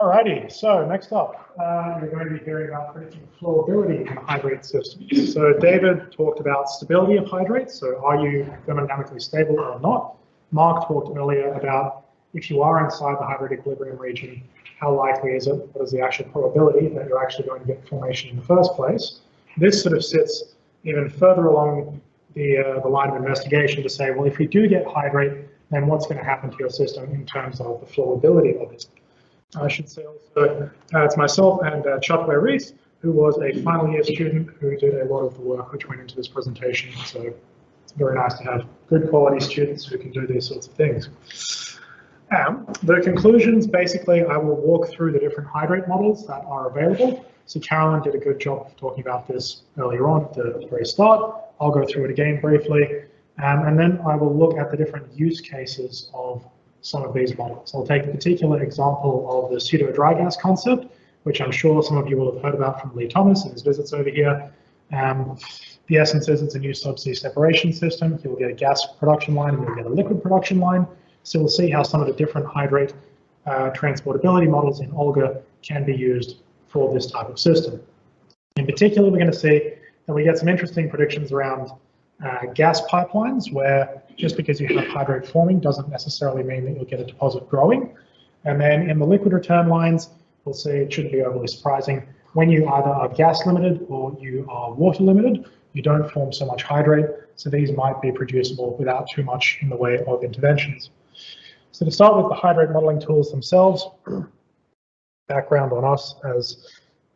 Alrighty, so next up, we're going to be hearing about predicting flowability in hydrate systems. So David talked about stability of hydrates, so are you thermodynamically stable or not? Mark talked earlier about if you are inside the hydrate equilibrium region, how likely is it, what is the actual probability that you're actually going to get formation in the first place? This sort of sits even further along the line of investigation to say, well, if we do get hydrate, then what's going to happen to your system in terms of the flowability of it? I should say also it's myself and Chuck Reese, who was a final year student who did a lot of the work which went into this presentation. So it's very nice to have good quality students who can do these sorts of things. The conclusions, basically, I will walk through the different hydrate models that are available. So Carolyn did a good job of talking about this earlier on at the very start. I'll go through it again briefly. And then I will look at the different use cases of some of these models. I'll take a particular example of the pseudo-dry gas concept, which I'm sure some of you will have heard about from Lee Thomas in his visits over here. The essence is it's a new subsea separation system. You'll get a gas production line and you'll get a liquid production line. So we'll see how some of the different hydrate transportability models in Olga can be used for this type of system. In particular, we're going to see that we get some interesting predictions around gas pipelines, where just because you have hydrate forming doesn't necessarily mean that you'll get a deposit growing. And then in the liquid return lines, we'll see it shouldn't be overly surprising. When you either are gas limited or you are water limited, you don't form so much hydrate, so these might be producible without too much in the way of interventions. So to start with the hydrate modeling tools themselves, background on us, as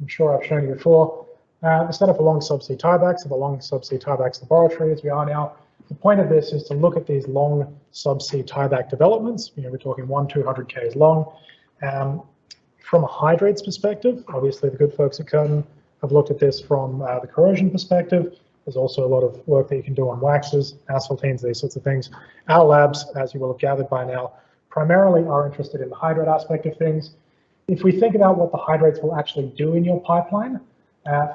I'm sure I've shown you before, we set up along subsea tiebacks of a long subsea tiebacks laboratory as we are now. The point of this is to look at these long subsea tieback developments. We're talking 100-200 Ks long. From a hydrates perspective, obviously the good folks at Curtin have looked at this from the corrosion perspective. There's also a lot of work that you can do on waxes, asphaltenes, these sorts of things. Our labs, as you will have gathered by now, primarily are interested in the hydrate aspect of things. If we think about what the hydrates will actually do in your pipeline,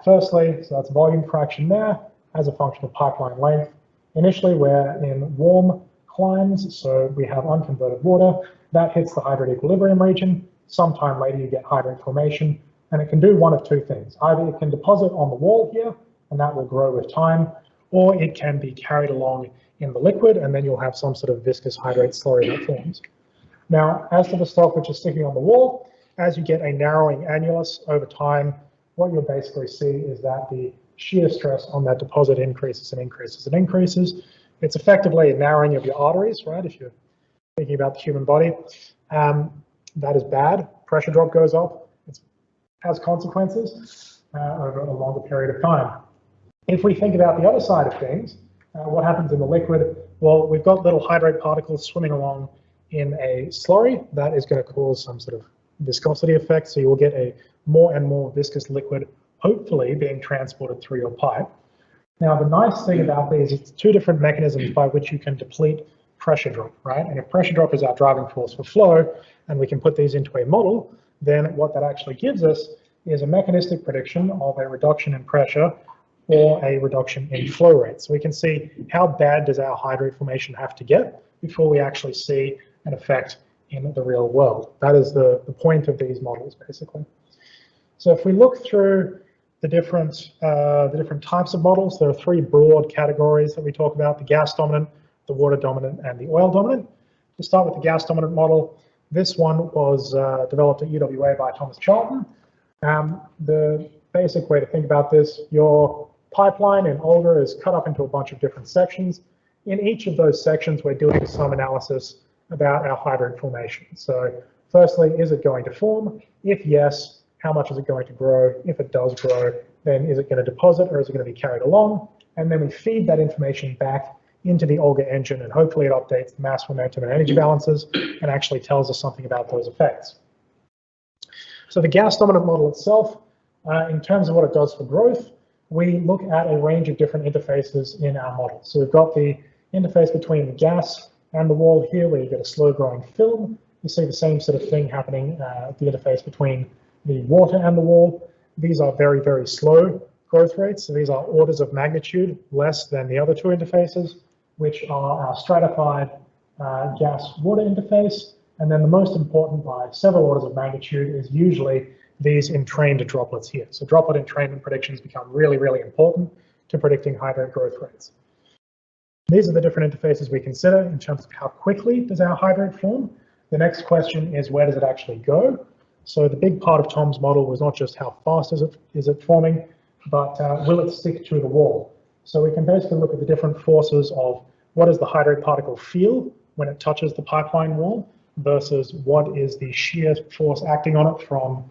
firstly, so that's volume fraction there as a function of pipeline length. Initially, we're in warm climes, so we have unconverted water. That hits the hydrate equilibrium region. Sometime later, you get hydrate formation, and it can do one of two things. Either it can deposit on the wall here, and that will grow with time, or it can be carried along in the liquid, and then you'll have some sort of viscous hydrate slurry that forms. Now, as to the stuff which is sticking on the wall, as you get a narrowing annulus over time, what you'll basically see is that the shear stress on that deposit increases and increases and increases. It's effectively a narrowing of your arteries, right? If you're thinking about the human body, that is bad. Pressure drop goes up. It has consequences over a longer period of time. If we think about the other side of things, what happens in the liquid? Well, we've got little hydrate particles swimming along in a slurry. That is going to cause some sort of viscosity effect, so you will get a more and more viscous liquid, hopefully being transported through your pipe. Now, the nice thing about these is two different mechanisms by which you can deplete pressure drop, right? And if pressure drop is our driving force for flow, and we can put these into a model, then what that actually gives us is a mechanistic prediction of a reduction in pressure or a reduction in flow rate. So we can see how bad does our hydrate formation have to get before we actually see an effect in the real world. That is the point of these models, basically. So if we look through the different types of models, there are three broad categories that we talk about: the gas dominant, the water dominant, and the oil dominant. To start with the gas dominant model, this one was developed at UWA by Thomas Charlton. The basic way to think about this, your pipeline in Olga is cut up into a bunch of different sections. In each of those sections, we're doing some analysis about our hydrate formation. So firstly, is it going to form? If yes, how much is it going to grow? If it does grow, then is it going to deposit or is it going to be carried along? And then we feed that information back into the Olga engine, and hopefully it updates the mass, momentum, and energy balances and actually tells us something about those effects. So the gas dominant model itself, in terms of what it does for growth, we look at a range of different interfaces in our model. So we've got the interface between the gas and the wall here, where you get a slow growing film. You see the same sort of thing happening at the interface between the water and the wall. These are very, very slow growth rates. So these are orders of magnitude less than the other two interfaces, which are our stratified gas water interface And then the most important by several orders of magnitude is usually these entrained droplets here. So droplet entrainment predictions become really, really important to predicting hydrate growth rates. These are the different interfaces we consider in terms of how quickly does our hydrate form. The next question is where does it actually go? So the big part of Tom's model was not just how fast is it forming, but will it stick to the wall? So we can basically look at the different forces of what does the hydrate particle feel when it touches the pipeline wall versus what is the shear force acting on it from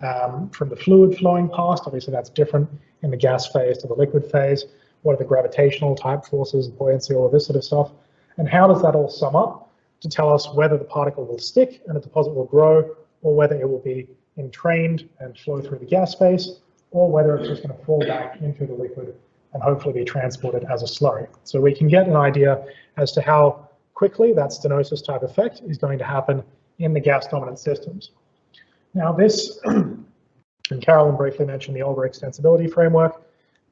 the fluid flowing past. Obviously that's different in the gas phase to the liquid phase. What are the gravitational type forces, buoyancy, all of this sort of stuff. And how does that all sum up to tell us whether the particle will stick and a deposit will grow, or whether it will be entrained and flow through the gas phase, or whether it's just going to fall back into the liquid and hopefully be transported as a slurry. So we can get an idea as to how quickly that stenosis type effect is going to happen in the gas dominant systems. Now this, and Carolyn briefly mentioned the Olga extensibility framework.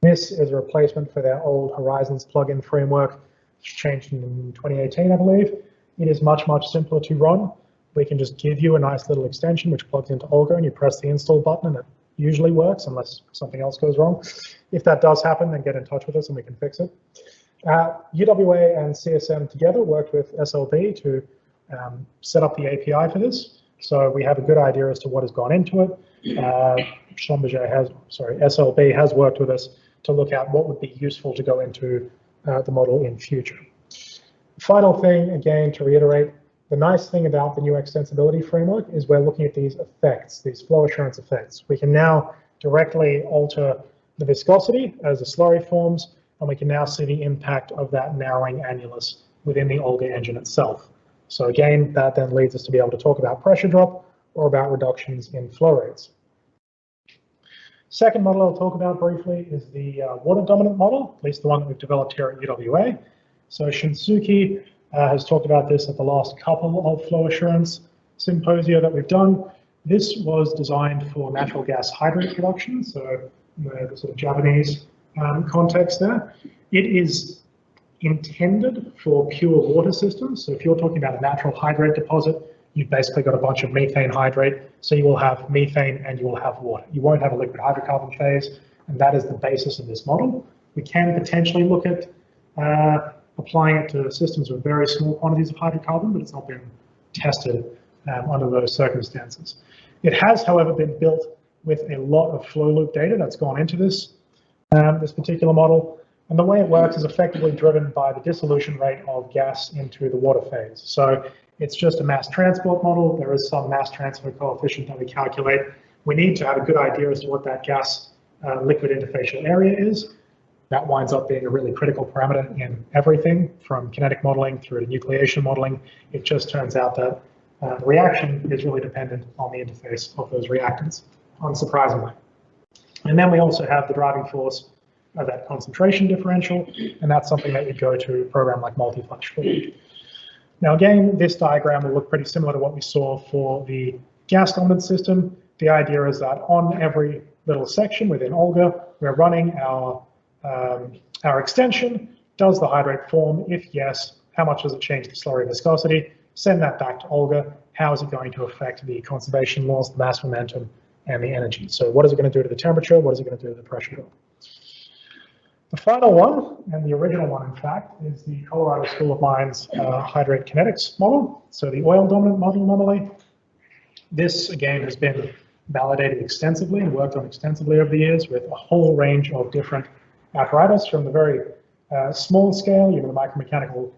This is a replacement for their old Horizons plugin framework, which changed in 2018, I believe. It is much, much simpler to run. We can just give you a nice little extension which plugs into Olga and you press the install button and it usually works unless something else goes wrong. If that does happen, then get in touch with us and we can fix it. UWA and CSM together worked with SLB to set up the API for this. So we have a good idea as to what has gone into it. SLB has worked with us to look at what would be useful to go into the model in future. Final thing, again, to reiterate, the nice thing about the new extensibility framework is we're looking at these effects, these flow assurance effects. We can now directly alter the viscosity as the slurry forms, and we can now see the impact of that narrowing annulus within the Olga engine itself. So again, that then leads us to be able to talk about pressure drop or about reductions in flow rates. Second model I'll talk about briefly is the water dominant model, at least the one that we've developed here at UWA. So Shinsuke has talked about this at the last couple of flow assurance symposia that we've done. This was designed for natural gas hydrate production, so the sort of Japanese context there. It is intended for pure water systems. So if you're talking about a natural hydrate deposit, you've basically got a bunch of methane hydrate, so you will have methane and you will have water. You won't have a liquid hydrocarbon phase, and that is the basis of this model. We can potentially look at applying it to systems with very small quantities of hydrocarbon, but it's not been tested under those circumstances. It has, however, been built with a lot of flow loop data that's gone into this particular model. And the way it works is effectively driven by the dissolution rate of gas into the water phase. So it's just a mass transport model. There is some mass transfer coefficient that we calculate. We need to have a good idea as to what that gas liquid interfacial area is. That winds up being a really critical parameter in everything from kinetic modeling through to nucleation modeling. It just turns out that the reaction is really dependent on the interface of those reactants, unsurprisingly. And then we also have the driving force of that concentration differential, and that's something that you'd go to a program like multi-flash for. Now again, this diagram will look pretty similar to what we saw for the gas dominant system. The idea is that on every little section within Olga, we're running our extension. Does the hydrate form? If yes, how much does it change the slurry viscosity? Send that back to Olga. How is it going to affect the conservation laws, the mass momentum, and the energy? So what is it going to do to the temperature? What is it going to do to the pressure drop? The final one, and the original one in fact, is the Colorado School of Mines hydrate kinetics model. So the oil dominant model anomaly. This again has been validated extensively and worked on extensively over the years with a whole range of different apparatus, from the very small scale, the micromechanical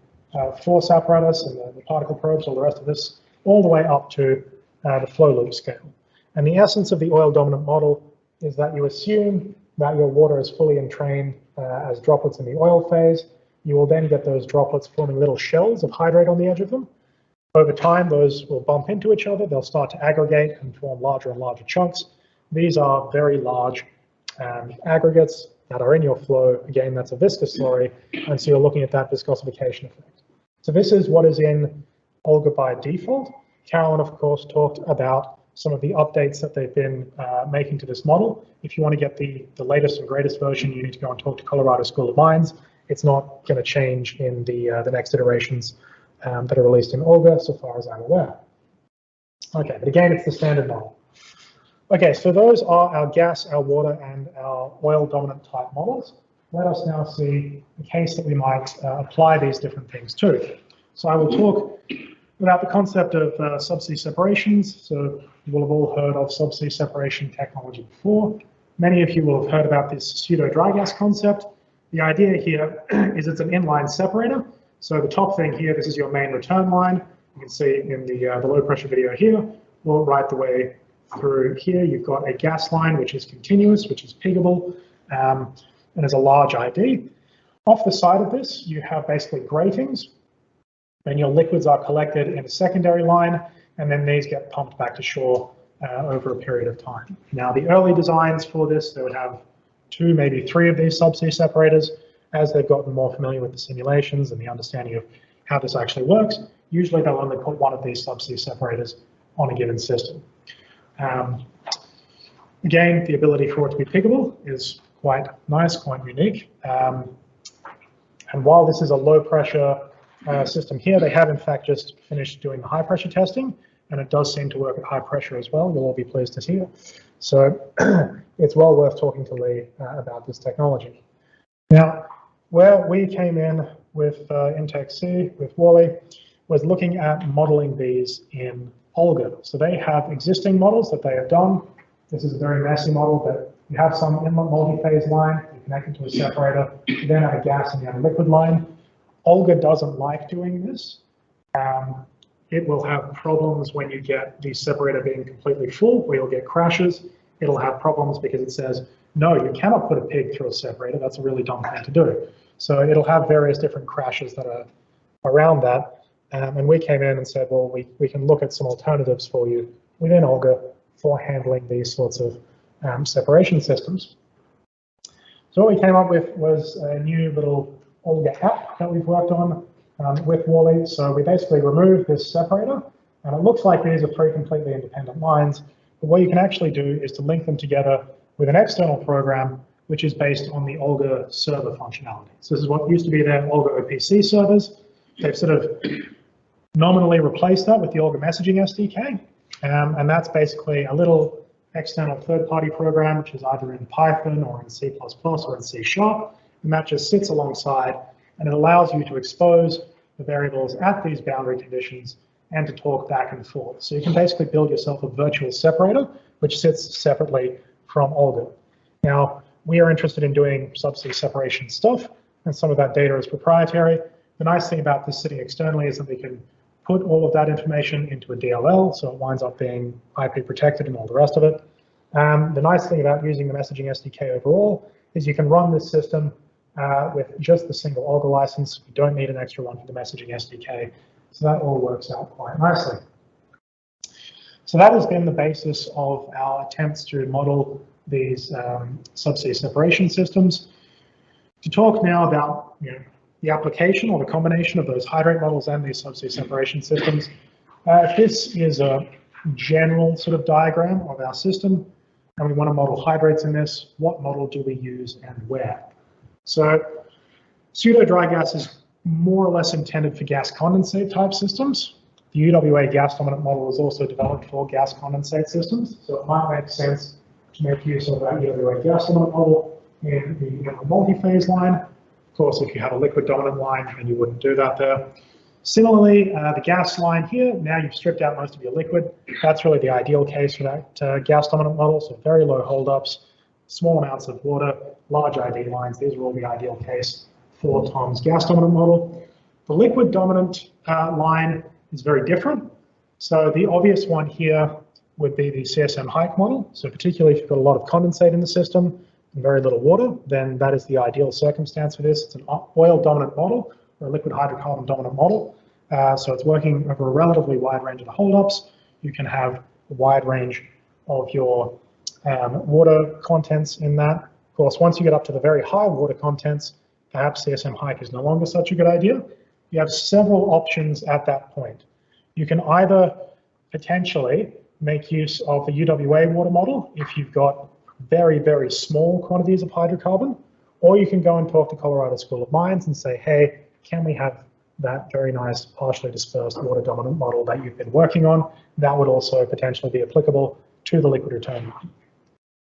force apparatus and the particle probes, all the rest of this, all the way up to the flow loop scale. And the essence of the oil dominant model is that you assume that your water is fully entrained as droplets in the oil phase. You will then get those droplets forming little shells of hydrate on the edge of them. Over time, those will bump into each other. They'll start to aggregate and form larger and larger chunks. These are very large aggregates that are in your flow. Again, that's a viscous slurry, and so you're looking at that viscosification effect. So this is what is in Olga by default. Carolyn, of course, talked about some of the updates that they've been making to this model. If you want to get the latest and greatest version, you need to go and talk to Colorado School of Mines. It's not going to change in the next iterations that are released in Olga, so far as I'm aware. Okay, but again, it's the standard model. Okay, so those are our gas, our water, and our oil dominant type models. Let us now see a case that we might apply these different things to. So I will talk about the concept of subsea separations. So you will have all heard of subsea separation technology before. Many of you will have heard about this pseudo dry gas concept. The idea here is it's an inline separator. So the top thing here, this is your main return line. You can see in the low pressure video here, well, right the way through here, you've got a gas line which is continuous, which is piggable, and is a large ID. Off the side of this, you have basically gratings, and your liquids are collected in a secondary line, and then these get pumped back to shore over a period of time. Now, the early designs for this, they would have 2, maybe 3 of these subsea separators. As they've gotten more familiar with the simulations and the understanding of how this actually works, usually they'll only put 1 of these subsea separators on a given system. Again, the ability for it to be piggable is quite nice, quite unique. And while this is a low pressure system here, they have in fact just finished doing the high pressure testing, and it does seem to work at high pressure as well. You'll all be pleased to hear. So it's well worth talking to Lee about this technology. Now, where we came in with Intech C, with Wally, was looking at modeling these in Olga. So they have existing models that they have done. This is a very messy model, but you have some inlet multi-phase line, you connect it to a separator, you then have a gas and you have a liquid line. Olga doesn't like doing this. It will have problems when you get the separator being completely full, where you'll get crashes. It'll have problems because it says, no, you cannot put a pig through a separator. That's a really dumb thing to do. So it'll have various different crashes that are around that. And we came in and said, well, we can look at some alternatives for you within Olga for handling these sorts of separation systems. So what we came up with was a new little Olga app that we've worked on with Wally. So we basically removed this separator, and it looks like these are 3 completely independent lines. But what you can actually do is to link them together with an external program, which is based on the Olga server functionality. So this is what used to be their Olga OPC servers. They've sort of nominally replaced that with the Olga messaging SDK. And that's basically a little external third-party program, which is either in Python or in C++ or in C#. And that just sits alongside, and it allows you to expose the variables at these boundary conditions and to talk back and forth. So you can basically build yourself a virtual separator, which sits separately from Olga. Now, we are interested in doing subsea separation stuff, and some of that data is proprietary. The nice thing about this sitting externally is that we can put all of that information into a DLL, so it winds up being IP protected and all the rest of it. The nice thing about using the messaging SDK overall is you can run this system with just the single Olga license. You don't need an extra one for the messaging SDK, so that all works out quite nicely. So that has been the basis of our attempts to model these subsea separation systems. To talk now about the application or the combination of those hydrate models and these subsea separation systems, this is a general sort of diagram of our system, and we want to model hydrates in this. What model do we use and where? So pseudo dry gas is more or less intended for gas condensate type systems. The UWA gas dominant model is also developed for gas condensate systems, so it might make sense to make use of that UWA gas dominant model in the multi-phase line. Of course, if you have a liquid dominant line, then you wouldn't do that there. Similarly, the gas line here, now you've stripped out most of your liquid. That's really the ideal case for that gas dominant model, so very low holdups, small amounts of water, large ID lines. These are all the ideal case for Tom's gas dominant model. The liquid dominant line is very different. So the obvious one here would be the CSM hike model. So particularly if you've got a lot of condensate in the system and very little water, then that is the ideal circumstance for this. It's an oil dominant model or a liquid hydrocarbon dominant model. So it's working over a relatively wide range of the holdups. You can have a wide range of your water contents in that. Of course, once you get up to the very high water contents, perhaps CSM hike is no longer such a good idea. You have several options at that point. You can either potentially make use of the UWA water model if you've got very, very small quantities of hydrocarbon, or you can go and talk to Colorado School of Mines and say, hey, can we have that very nice partially dispersed water dominant model that you've been working on. That would also potentially be applicable to the liquid return line.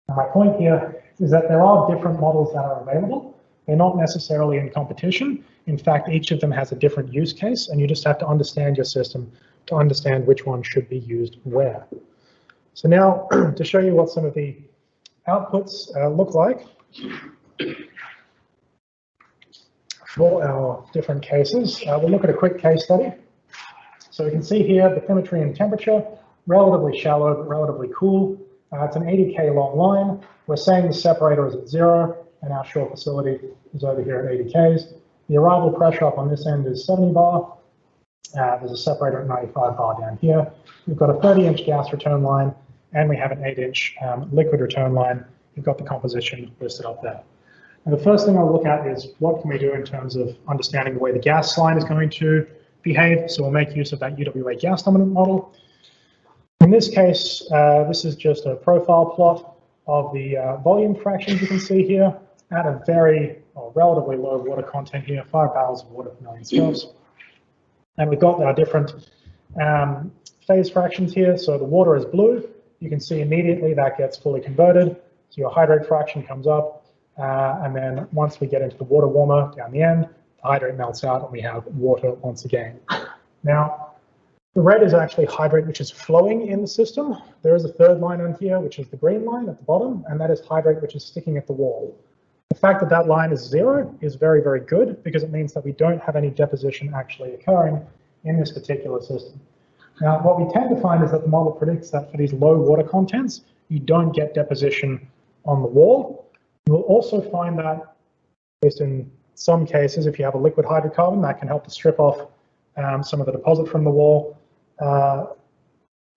Now, my point here is that there are different models that are available. They're not necessarily in competition. In fact, each of them has a different use case, and you just have to understand your system to understand which one should be used where. So now, to show you what some of the outputs look like for our different cases, we'll look at a quick case study. So we can see here bathymetry and temperature, relatively shallow, but relatively cool. It's an 80K long line. We're saying the separator is at 0, and our shore facility is over here at 80Ks. The arrival pressure up on this end is 70 bar. There's a separator at 95 bar down here. We've got a 30-inch gas return line, and we have an 8-inch liquid return line. We've got the composition listed up there. And the first thing I'll look at is what can we do in terms of understanding the way the gas line is going to behave. So we'll make use of that UWA gas dominant model. In this case, this is just a profile plot of the volume fractions you can see here at a very relatively low water content here, 5 barrels of water per million scfs. And we've got our different phase fractions here. So the water is blue. You can see immediately that gets fully converted. So your hydrate fraction comes up. And then once we get into the water warmer down the end, the hydrate melts out and we have water once again. Now, the red is actually hydrate which is flowing in the system. There is a third line on here, which is the green line at the bottom, and that is hydrate which is sticking at the wall. The fact that that line is 0 is very, very good because it means that we don't have any deposition actually occurring in this particular system. Now, what we tend to find is that the model predicts that for these low water contents, you don't get deposition on the wall. You will also find that, at least in some cases, if you have a liquid hydrocarbon, that can help to strip off some of the deposit from the wall.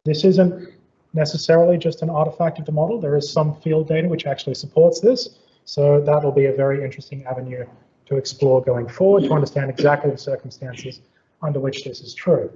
This isn't necessarily just an artifact of the model. There is some field data which actually supports this. So that'll be a very interesting avenue to explore going forward to understand exactly the circumstances under which this is true.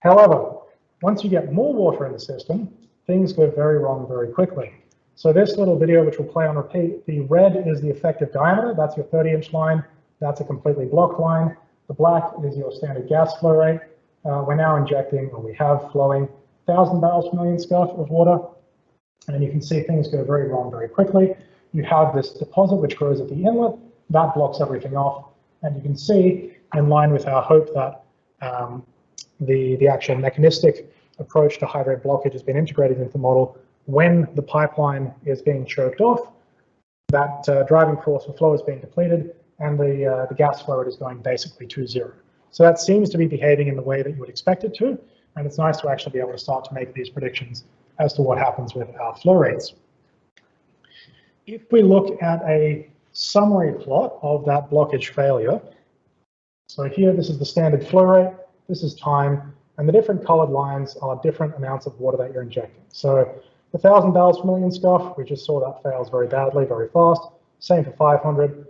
However, once you get more water in the system, things go very wrong very quickly. So this little video, which will play on repeat, the red is the effective diameter. That's your 30-inch line. That's a completely blocked line. The black is your standard gas flow rate. We're now injecting, or we have flowing, 1,000 barrels per million scf of water. And you can see things go very wrong very quickly. You have this deposit which grows at the inlet. That blocks everything off. And you can see, in line with our hope that the actual mechanistic approach to hydrate blockage has been integrated into the model, when the pipeline is being choked off, that driving force for flow is being depleted, and the gas flow rate is going basically to 0. So that seems to be behaving in the way that you would expect it to, and it's nice to actually be able to start to make these predictions as to what happens with our flow rates. If we look at a summary plot of that blockage failure, so here this is the standard flow rate, this is time, and the different colored lines are different amounts of water that you're injecting. So the 1,000 barrels per million scf, we just saw that fails very badly, very fast. Same for 500.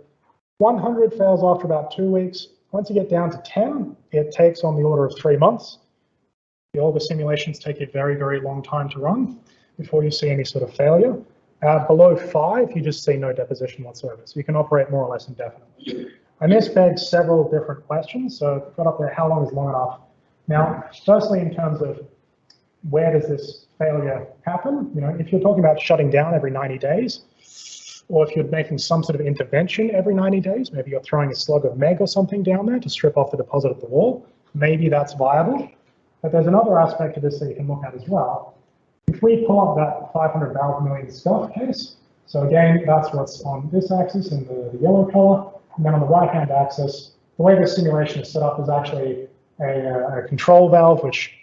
100 fails after about 2 weeks. Once you get down to 10, it takes on the order of 3 months. The older simulations take a very, very long time to run before you see any sort of failure. Below 5, you just see no deposition whatsoever. So you can operate more or less indefinitely. And this begs several different questions. So I've got up there, how long is long enough? Now, firstly, in terms of where does this failure happen? You know, if you're talking about shutting down every 90 days, or if you're making some sort of intervention every 90 days, maybe you're throwing a slug of meg or something down there to strip off the deposit at the wall, maybe that's viable. But there's another aspect of this that you can look at as well. If we pull up that 500 barrel per million scf case, so again, that's what's on this axis in the yellow color, and then on the right-hand axis, the way this simulation is set up is actually a control valve, which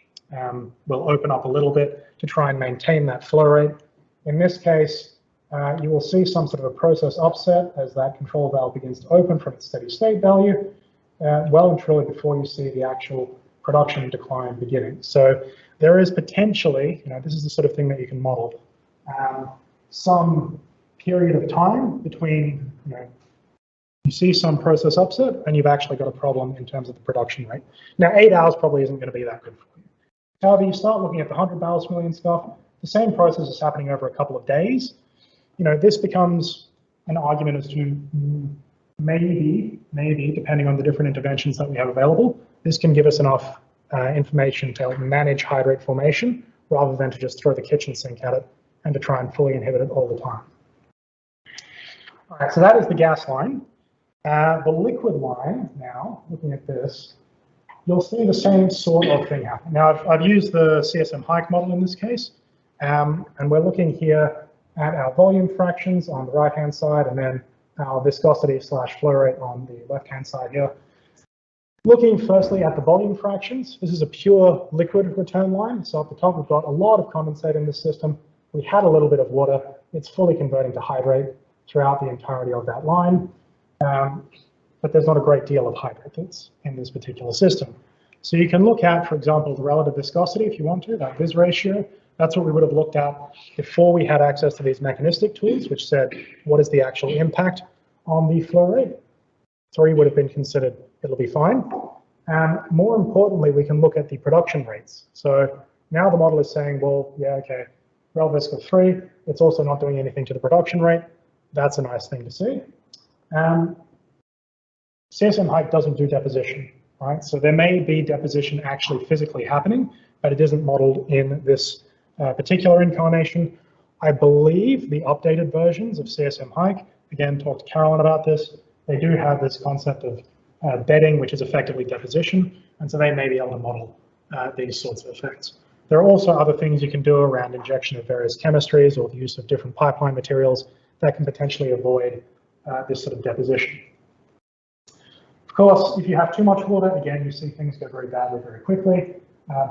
will open up a little bit to try and maintain that flow rate. In this case, you will see some sort of a process upset as that control valve begins to open from its steady state value, well and truly before you see the actual production decline beginning. So there is potentially, you know, this is the sort of thing that you can model, some period of time between, you know, you see some process upset and you've actually got a problem in terms of the production rate. Now, 8 hours probably isn't going to be that good for you. However, you start looking at the 100 barrels per million scf, the same process is happening over a couple of days. You know, this becomes an argument as to maybe, depending on the different interventions that we have available, this can give us enough information to help manage hydrate formation rather than to just throw the kitchen sink at it and to try and fully inhibit it all the time. All right, so that is the gas line. The liquid line now, looking at this, you'll see the same sort of thing happen. Now, I've used the CSM Hike model in this case, and we're looking here at our volume fractions on the right-hand side, and then our viscosity / flow rate on the left-hand side here. Looking firstly at the volume fractions, this is a pure liquid return line. So at the top, we've got a lot of condensate in this system. We had a little bit of water. It's fully converting to hydrate throughout the entirety of that line. But there's not a great deal of hydrate that's in this particular system. So you can look at, for example, the relative viscosity if you want to, that vis ratio. That's what we would have looked at before we had access to these mechanistic tools, which said, what is the actual impact on the flow rate? 3 would have been considered, it'll be fine. More importantly, we can look at the production rates. So now the model is saying, well, yeah, okay, rel visc of 3, it's also not doing anything to the production rate. That's a nice thing to see. CSM Hike doesn't do deposition, right? So there may be deposition actually physically happening, but it isn't modeled in this particular incarnation. I believe the updated versions of CSM Hike, again, talked to Carolyn about this, they do have this concept of bedding, which is effectively deposition, and so they may be able to model these sorts of effects. There are also other things you can do around injection of various chemistries or the use of different pipeline materials that can potentially avoid this sort of deposition. Of course, if you have too much water, again, you see things go very badly very quickly.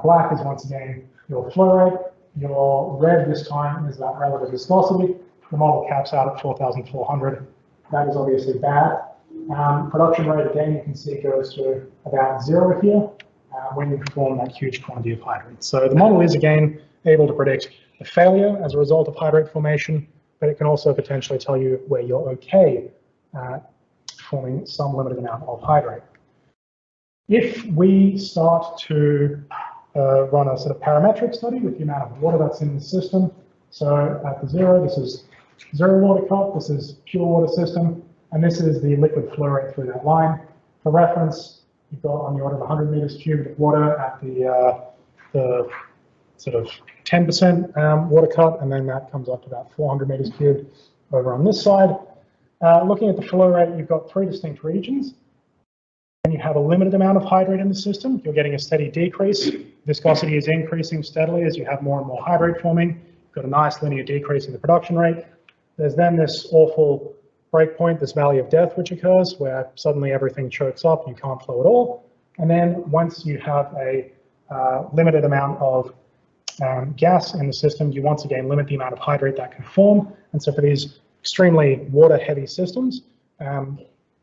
Black is once again your flow rate. Your red this time is that relative viscosity. The model caps out at 4,400. That is obviously bad. Production rate, again, you can see goes to about 0 here when you form that huge quantity of hydrate. So the model is, again, able to predict a failure as a result of hydrate formation, but it can also potentially tell you where you're okay forming some limited amount of hydrate. If we start to run a sort of parametric study with the amount of water that's in the system, so at the 0, this is 0 water cut, this is pure water system, and this is the liquid flow rate through that line. For reference, you've got on the order of 100 meters cubed of water at the sort of 10% water cut, and then that comes up to about 400 meters cubed over on this side. Looking at the flow rate, you've got 3 distinct regions. When you have a limited amount of hydrate in the system, you're getting a steady decrease. Viscosity is increasing steadily as you have more and more hydrate forming. You've got a nice linear decrease in the production rate. There's then this awful breakpoint, this valley of death, which occurs where suddenly everything chokes up, you can't flow at all. And then once you have a limited amount of gas in the system, you once again limit the amount of hydrate that can form. And so for these extremely water-heavy systems,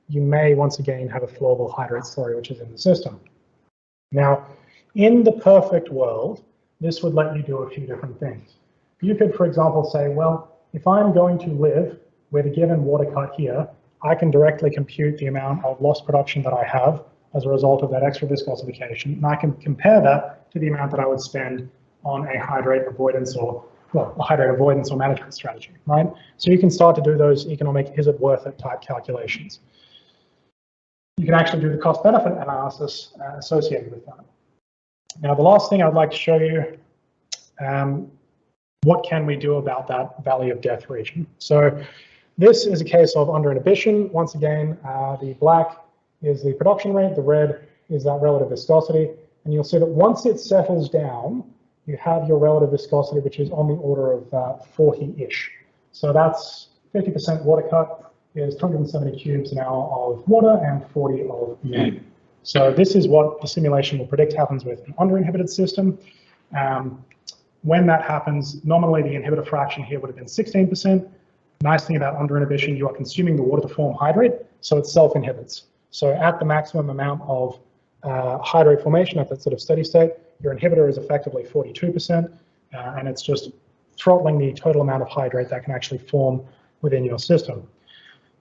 you may once again have a flowable hydrate slurry, which is in the system. Now, in the perfect world, this would let you do a few different things. You could, for example, say, well, if I'm going to live with a given water cut here, I can directly compute the amount of lost production that I have as a result of that extra viscosification, and I can compare that to the amount that I would spend on a hydrate avoidance or, well, a hydrate avoidance or management strategy, right? So you can start to do those economic, is it worth it type calculations. You can actually do the cost-benefit analysis associated with that. Now, the last thing I'd like to show you, what can we do about that valley of death region? So this is a case of under inhibition. Once again, the black is the production rate, the red is that relative viscosity, and you'll see that once it settles down, you have your relative viscosity, which is on the order of 40-ish. So that's 50% water cut is 270 cubes an hour of water and 40 of MEG. So this is what the simulation will predict happens with an under-inhibited system. When that happens, nominally the inhibitor fraction here would have been 16%. Nice thing about under-inhibition, you are consuming the water to form hydrate, so it self-inhibits. So at the maximum amount of hydrate formation at that sort of steady state, your inhibitor is effectively 42%, and it's just throttling the total amount of hydrate that can actually form within your system.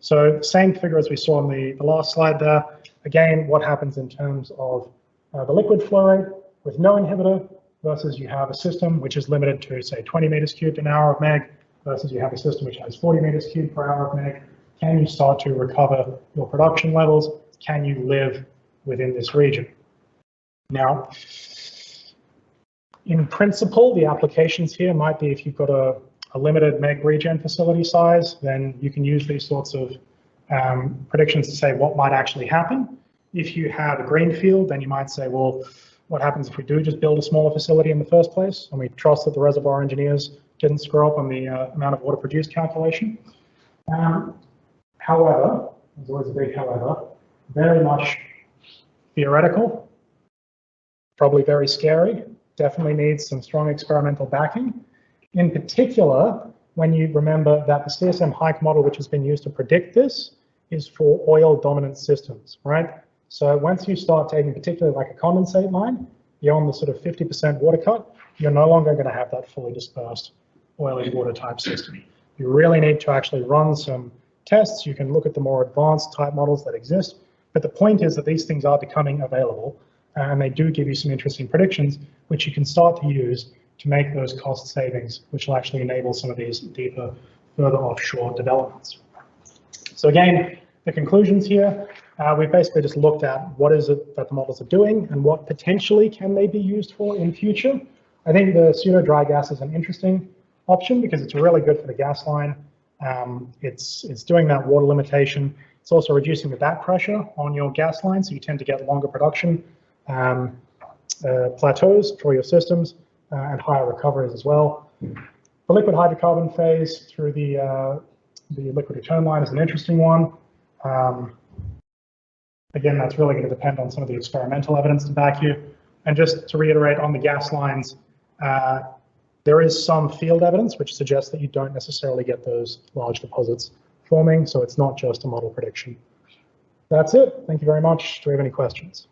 So same figure as we saw on the last slide there. Again, what happens in terms of the liquid flow rate with no inhibitor versus you have a system which is limited to, say, 20 meters cubed an hour of MEG versus you have a system which has 40 meters cubed per hour of MEG. Can you start to recover your production levels? Can you live within this region? Now, in principle, the applications here might be if you've got a limited meg regen facility size, then you can use these sorts of predictions to say what might actually happen. If you have a green field, then you might say, well, what happens if we do just build a smaller facility in the first place and we trust that the reservoir engineers didn't screw up on the amount of water produced calculation? However, there's always a big however, very much theoretical, probably very scary, definitely needs some strong experimental backing. In particular, when you remember that the CSM hike model, which has been used to predict this, is for oil dominant systems, right? So once you start taking particularly like a condensate line, beyond the sort of 50% water cut, you're no longer going to have that fully dispersed oily water type system. You really need to actually run some tests. You can look at the more advanced type models that exist, but the point is that these things are becoming available and they do give you some interesting predictions, which you can start to use to make those cost savings, which will actually enable some of these deeper, further offshore developments. So again, the conclusions here, we've basically just looked at what is it that the models are doing and what potentially can they be used for in future. I think the pseudo dry gas is an interesting option because it's really good for the gas line. It's doing that water limitation. It's also reducing the back pressure on your gas line, so you tend to get longer production plateaus for your systems and higher recoveries as well. The liquid hydrocarbon phase through the liquid return line is an interesting one. Again, that's really going to depend on some of the experimental evidence to back you. And just to reiterate on the gas lines, there is some field evidence which suggests that you don't necessarily get those large deposits forming, so it's not just a model prediction. That's it. Thank you very much. Do we have any questions?